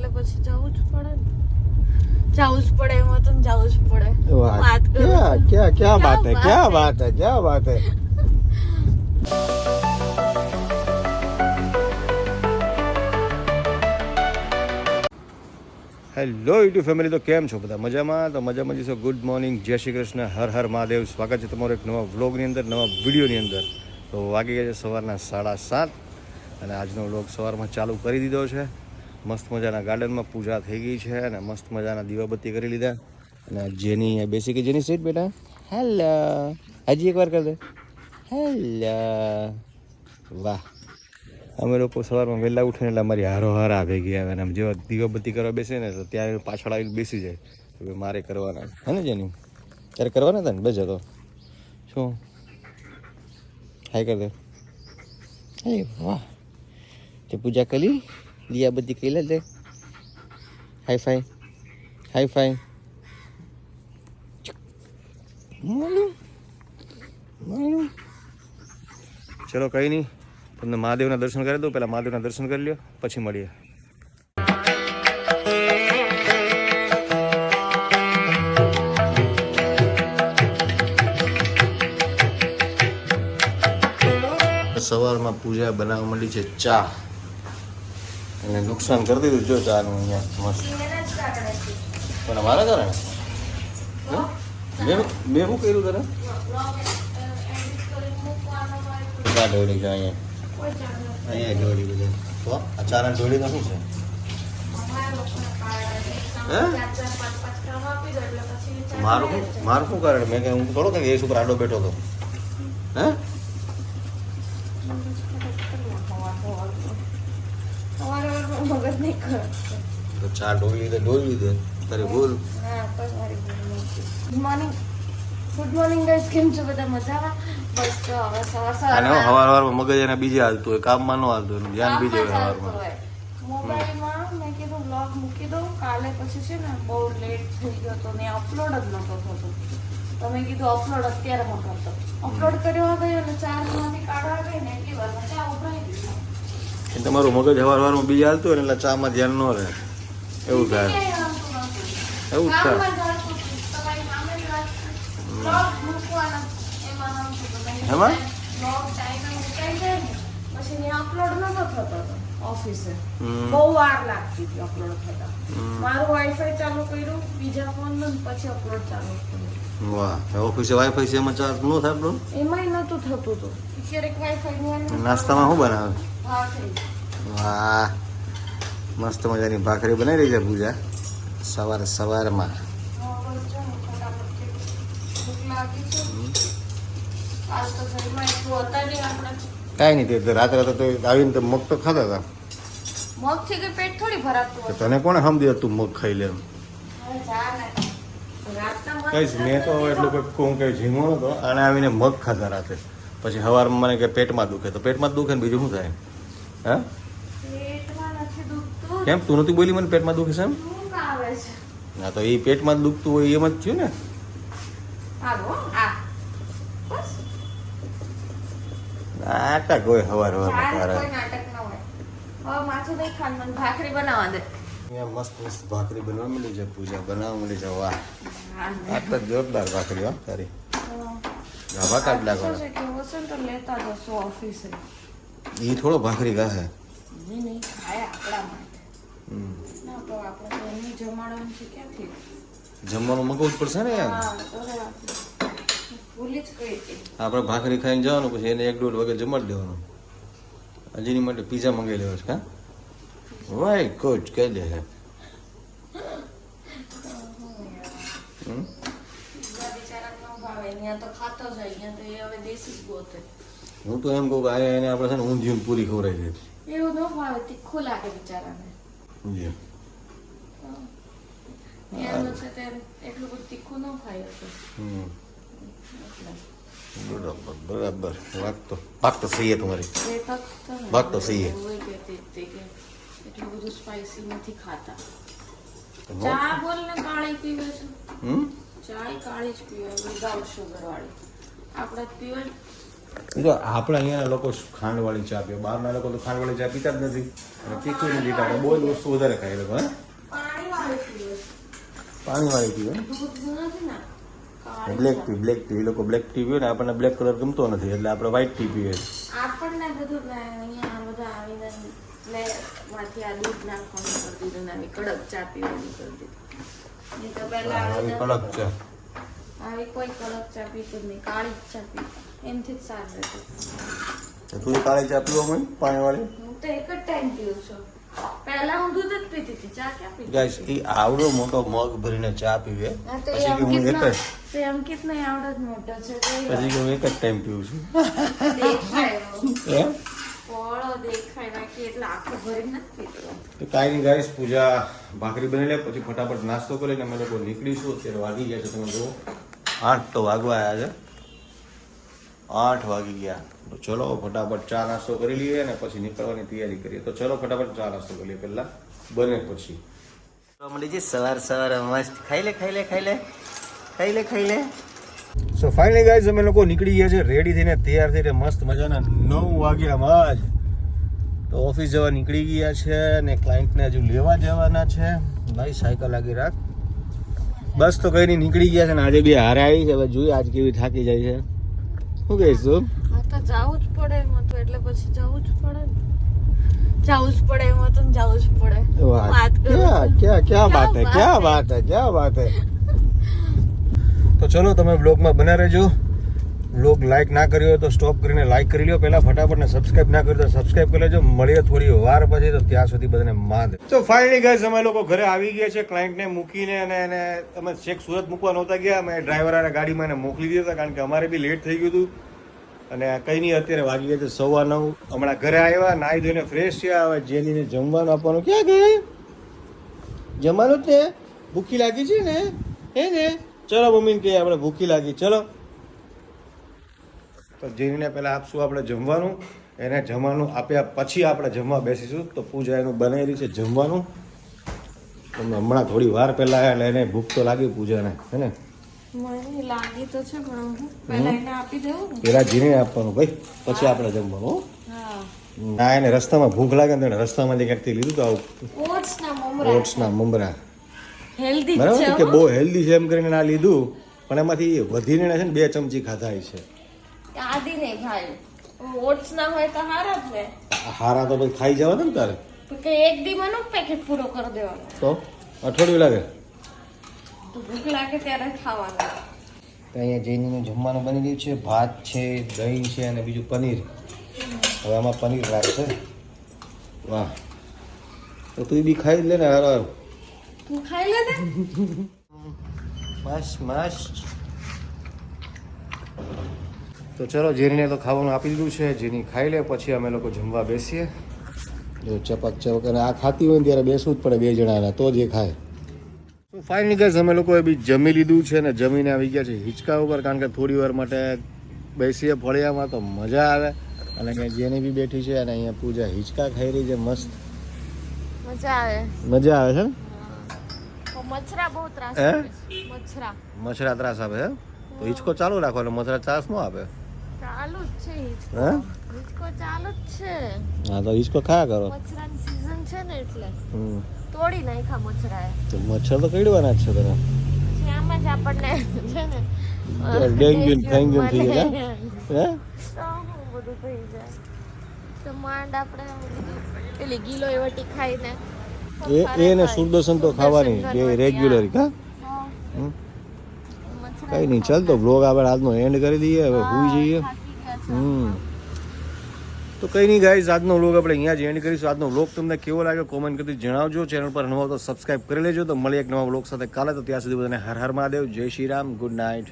એટલે પછી જવું જ પડે ને. જવું જ પડે એમાં તો જવું જ પડે. વાત કરો क्या बात है क्या बात है क्या बात है હેલો યુટ્યુબ ફેમિલી, તો કેમ છો બધા? મજામાં? તો મજામાં જશો. ગુડ મોર્નિંગ, જય શ્રી કૃષ્ણ, હર હર મહાદેવ. સ્વાગત છે તમારો એક નવા વ્લોગની અંદર, નવા વિડીયોની અંદર. તો વાગી ગયા છે સવારના 7:30 અને આજનો વ્લોગ સવારમાં ચાલુ કરી દીધો છે. મસ્ત મજાના ગાર્ડનમાં પૂજા થઈ ગઈ છે અને મસ્ત મજાના દીવાબત્તી કરી લીધા. અને જેની અહીંયા બેસી ગઈ. જેની સીટ બેટા, હેલો, હજી એકવાર કરી દે, હેલો. વાહ, અમે લોકો સવારમાં વહેલા ઉઠીને એટલે અમારી હારોહાર આવે ગયા આવે. અને જેવા દીવાબત્તી કરવા બેસે ને તો ત્યાં પાછળ આવીને બેસી જાય કે મારે કરવાના હે ને જેની ત્યારે કરવાના હતા ને બસ જતો શું હાય કર દે. હે વાહ, તે પૂજા કરી દીવાબત્તી કરી લે. Hi fi hi fi. ચલો કંઈ નહીં, તમને મહાદેવના દર્શન કરી દઉં. પહેલાં મહાદેવના દર્શન કરી લ્યો, પછી મળીએ. સવારમાં પૂજા બનાવવા માંડી છે ચા, અને નુકસાન કરી દીધું જો ચાનું અહીંયા મસ્ત. પણ મારા કારણે મેં શું કર્યું તને? ઢોળી છે અહીંયા ઢોળી બધા. તો આ ચાના ઢોળીનો શું છે? મારું શું કારણ? મેં હું થોડો કે એ ઉપર આડો બેઠો હતો. હે તો ચા ઢોળી દે, ઢોળી દે તારે બોલ. ગુડ મોર્નિંગ ગાઈસ, કેમ છો બધા? મજામાં? બસ તો હવે સવારમાં મગજ એના બીજે હાલતું હોય, કામમાં ન હાલતું હોય, ધ્યાન બીજે હોય સવારમાં. મોબાઈલમાં મેં કીધું વ્લોગ મૂકી દઉં કાલે, પછી છે ને બહુ લેટ થઈ ગયો તો ને અપલોડ જ નતો થતો. તો મેં કીધું અપલોડ અત્યારે હું કરતો. અપલોડ કર્યો ગયો અને ચાર્જમાંથી કાઢવા ગઈ ને એટલી વારમાં ચા ઉભરાઈ ગઈ. તમારું મગજ સવારમાં બીજે હાલતું હોય ને એટલે ચામાં ધ્યાન ન રહે, એવું થાય. એવું જ થાય. એમાં પછી અપલોડ નતો થતો ઓફિસે, બહુ વાર લાગતી હતી અપલોડ થતા. મારું વાઈફાઈ ચાલુ કર્યું બીજા ફોન નું, પછી અપલોડ ચાલુ કર્યું. વાહ, ઓફિસે વાઈફાઈ છે એમાં ચાર્જ ન થાય આપણું? એમાંય નતું થતું તો. ક્યારેક વાઈફાઈ નાસ્તામાં શું બનાવે? ભાખરી. વાહ, મસ્ત મજાની ભાખરી બનાવી રહી છે પૂજા સવારમાં. કાંઈ નહીં, તે રાત્રે તો આવીને તો મગ તો ખાતા હતા. મગ થી કઈ પેટ થોડી ભરાતું. તને કોને સમજી તું મગ ખાઈ લે? કઈશ મેં તો એટલું કોઈ કઈ ઝીમો નતો, અને આવીને મગ ખાતા રાતે. પછી સવારમાં મને કે પેટમાં દુખે, તો પેટમાં જ દુખે ને બીજું શું થાય? હા, કેમ તું નથી બોલી મને પેટમાં દુખે છે એમ? ના, તો એ પેટમાં જ દુખતું હોય એમ જ થયું ને. નાટક હોય હવાર ભાખરી બનાવવા દે. મસ્ત મસ્ત ભાખરી બનવા મળી છે, પૂજા બનાવવા મળી છે. વાહ, આ તો જોરદાર ભાખરી હો તારી. ગાભા કાઢ લાગવાનો એ થોડો ભાખરી ગાહે. જમવાનું મગવું જ પડશે ને યાર. આપણે ભાખરી ખાઈને જવાનું, પછી એને 1-1.5 વાગે જમાડી દેવાનું. હજીની માટે પીઝા મંગાવી લેવો છે. હા, વાય કોચ કહી દે. હું તો એમ કહું કે એને આપણે છે ને ઊંધિયું પૂરી ખવડાવી દે. એવું ન ભાવે, તીખું લાગે બિચારાને. એટલું બધું તીખું ન ખાય હતું. બરાબર બરાબર. વાત તો સહી તમારી, વાત તો સહી. એટલું બધું સ્પાઈસી નથી ખાતા. ચા બોલ ને કાળી પીવે છે. ચા કાળી જ પીવે, વિધાઉટ શુગર વાળી. આપણે પીવે આપણે અહીંયા લોકો ખાંડવાળી ચા પીવે, બહારના લોકો તો ખાંડવાળી ચા પીતા જ નથી. અને તીખું નથી ખાતા, બહુ જ વસ્તુ વધારે ખાઈ લોકો. હા, પાણીવાળી પીવે. પાણીવાળી પીવે. દૂધ નથી ને કાળી બ્લેક ટી, બ્લેક ટી. એ લોકો બ્લેક ટી પીવે ને આપણને બ્લેક કલર ગમતો નથી એટલે આપણે વ્હાઈટ ટી પીવે. આપણને બધું અહીંયા બધા આવીને લે માંથી આ દૂધ નાખવાનું કરી દીધું ને આવી કડક ચા પીવાની કરી દીધી. નહીં તો પહેલા આવી કડક છે. આવી કોઈ કડક ચા પીતું જ નહીં, કાળી જ ચા પીતું, એમથી જ સારું રહેતું. તું કાળી ચા પીવો મને પાણીવાળી? હું તો એક જ ટાઈમ પીવું છું. પહેલા હું દૂધ જ પીતી હતી, ચા ક્યાં પીતી? ગાઈસ એ આવડો મોટો મગ ભરીને ચા પીવે, હા, તો પછી કે હું એક જ અંકિત નો આવડો જ મોટો છે તો પછી કે હું એક જ ટાઈમ પીવું છું. દેખાય એમ ફળો દેખાય બાકી એટલે આખો ભરી નથી પીતો. તો કાંઈ નહીં ગાઈસ, પૂજા ભાખરી બની લે પછી ફટાફટ નાસ્તો કરીને અમે લોકો નીકળીશું. અત્યારે વાગી ગયા છે, તમે જુઓ 8 તો વાગવા આવ્યા છે. 8 વાગી ગયા. તો ચલો ફટાફટ ચા નાસ્તો કરી લઈએ અને પછી નીકળવાની તૈયારી કરીએ. તો ચલો ફટાફટ ચા નાસ્તો કરી લઈએ પહેલા, બને પછી. મળી જાય સવાર સવાર મસ્ત ખાઈ લે ખાઈ લે ખાઈ લે ખાઈ લે ખાઈ લે. સો ફાઇનલી ગાઈઝ અમે લોકો નીકળી ગયા છે રેડી થઈને, તૈયાર થઈને મસ્ત મજાના 9 વાગ્યામાં જ તો ઓફિસ જવા નીકળી ગયા છે અને ક્લાયન્ટને હજુ લેવા જવાના છે. ભાઈ સાયકલ લાગી રાખ. બસ તો કઈ નહીં નીકળી ગયા છે ને આજે બી હારે આવી છે. હવે જોઈએ આજ કેવી થાકી જાય છે. શું કહીશ તું? હા તો જવું જ પડે એમાં તો, એટલે પછી જવું જ પડે ને, જવું જ પડે એમાં તો જવું જ પડે. વાત क्या बात है, क्या बात है, क्या बात है. તો ચલો તમે બ્લોગમાં બના રહેજો. બ્લોગ લાઈક ના કર્યો હોય તો સ્ટોપ કરીને લાઈક કરી લ્યો પહેલા ફટાફટ, ને સબસ્ક્રાઇબ ના કર્યો તો સબસ્ક્રાઇબ કરી લેજો. મળીએ થોડી વાર પછી, તો ત્યાં સુધી બધાને માદ. તો ફાઇનલી ગાઈઝ અમે લોકો ઘરે આવી ગયા છે ક્લાયન્ટને મૂકીને, અને એને અમે છેક સુરત મૂકવા નહોતા ગયા, અમે ડ્રાઈવર ગાડીમાં એને મોકલી દીધા હતા કારણ કે અમારે બી લેટ થઈ ગયું હતું. અને કંઈ નહીં, અત્યારે વાગી ગયા છે 9:15. હમણાં ઘરે આવ્યા, નાહી ધોઈને ફ્રેશ થયા. હવે જેનીને જમવાનું આપવાનું. ક્યાં ગયે? જમવાનું જ ને, ભૂખી લાગી છે ને, હે ને? ચલો મમ્મીને કહીએ આપણે ભૂખી લાગી. ચલો તો જેનીને પહેલાં આપશું આપણે જમવાનું. એને જમવાનું આપ્યા પછી આપણે જમવા બેસીશું. તો પૂજા એનું બનાવી રહી છે જમવાનું. તમે હમણાં થોડી વાર પહેલાં આવ્યા એટલે એને ભૂખ તો લાગી પૂજાને, હે ને? મને લાગી તો છે પણ હું પહેલા એને આપી દેવું ને. પેલા જીને આપવાનું ભાઈ, પછી આપણે જમવાનું. હા, ના એને રસ્તામાં ભૂખ લાગે ને રસ્તામાંથી ક્યાંકથી લીધું તો આવું ઓટ્સના મમરા, હેલ્ધી બરાબર છે કે બહુ હેલ્ધી છે એમ કરીને ના લીધું, પણ એમાંથી વધીને છે ને 2 ચમચી ખાધા છે. આદી નહીં ભાઈ, ઓટ્સ ના હોય તો હારા જ ને. હારા તો પછી ખાઈ જવા ને તારે, તો કે એક દીવાનો પેકેટ પૂરો કરી દેવાનો, તો અઠવાડિયું લાગે. તો ભૂખ લાગે ત્યારે ખાવાનું. અહીંયા જઈને જમવાનું બની ગયું છે. ભાત છે, દહીં છે અને બીજું પનીર. હવે આમાં પનીર રાખશે. વાહ, તો તું બી ખાઈ જ લે ને. હારો તું ખાઈ લે ને. મસ્ત મસ્ત. તો ચલો જેરીને તો ખાવાનું આપી દીધું છે. જેની ખાઈ લે પછી અમે લોકો જમવા બેસીએ. જો ચપક ચપક અને આ ખાતી હોય ને ત્યારે બેસવું જ પડે 2 જણાના, તો જ એ ખાય. તો ફાઇનલી ગાઈઝ અમે લોકોએ બી જમી લીધું છે ને જમીને આવી ગયા છે હિંચકા ઉપર, કારણ કે થોડી વાર માટે બેસીએ ફળિયામાં તો મજા આવે. અને અહીંયા જેની બી બેઠી છે અને અહીંયા પૂજા હિંચકા ખાઈ રહી છે. મસ્ત મજા આવે. મજા આવે છે ને? મચ્છરા બહુ ત્રાસ હે? આપે છે. મચ્છરા ત્રાસ આપે હે? તો હિંચકો ચાલુ રાખવાનો, મચ્છરા ત્રાસ ન આપે. ચાલુ જ છે હિંચકો. હે? હિંચકો ચાલુ જ છે. હા તો હિંચકો ખાયા કરો. મચ્છરાની સીઝન છે ને એટલે હમ, તોડી નાખ્યા મચ્છરાએ. તો મચ્છર તો કઈડવાના જ છે તને. પછી આમાં જ આપણને છે ને ડેન્ગ્યુ ફેન્ગ્યુ થઈ જાય. હે? તો હું બધું થઈ જાય. તો માંડ આપણે પેલી ગીલો એવટી ખાઈને એને સુરદર્શન તો ખાવાની બે રેગ્યુલર. કા કઈ નહીં, ચાલ તો બ્લોગ આપણે આજનો એન્ડ કરી દઈએ. હવે સુઈ જઈએ. તો કંઈ નહીં ગાઈઝ, આજનો વ્લોગ આપણે અહીંયા જ એન્ડ કરીશું. આજનો વ્લોગ તમને કેવો લાગ્યો કોમેન્ટ કરી જણાવજો. ચેનલ પર નવો તો સબસ્ક્રાઈબ કરી લેજો. તો મળીએ એક નવા વ્લોગ સાથે કાલે. તો ત્યાં સુધી બધાને હર હર મહાદેવ, જય શ્રી રામ, ગુડ નાઇટ.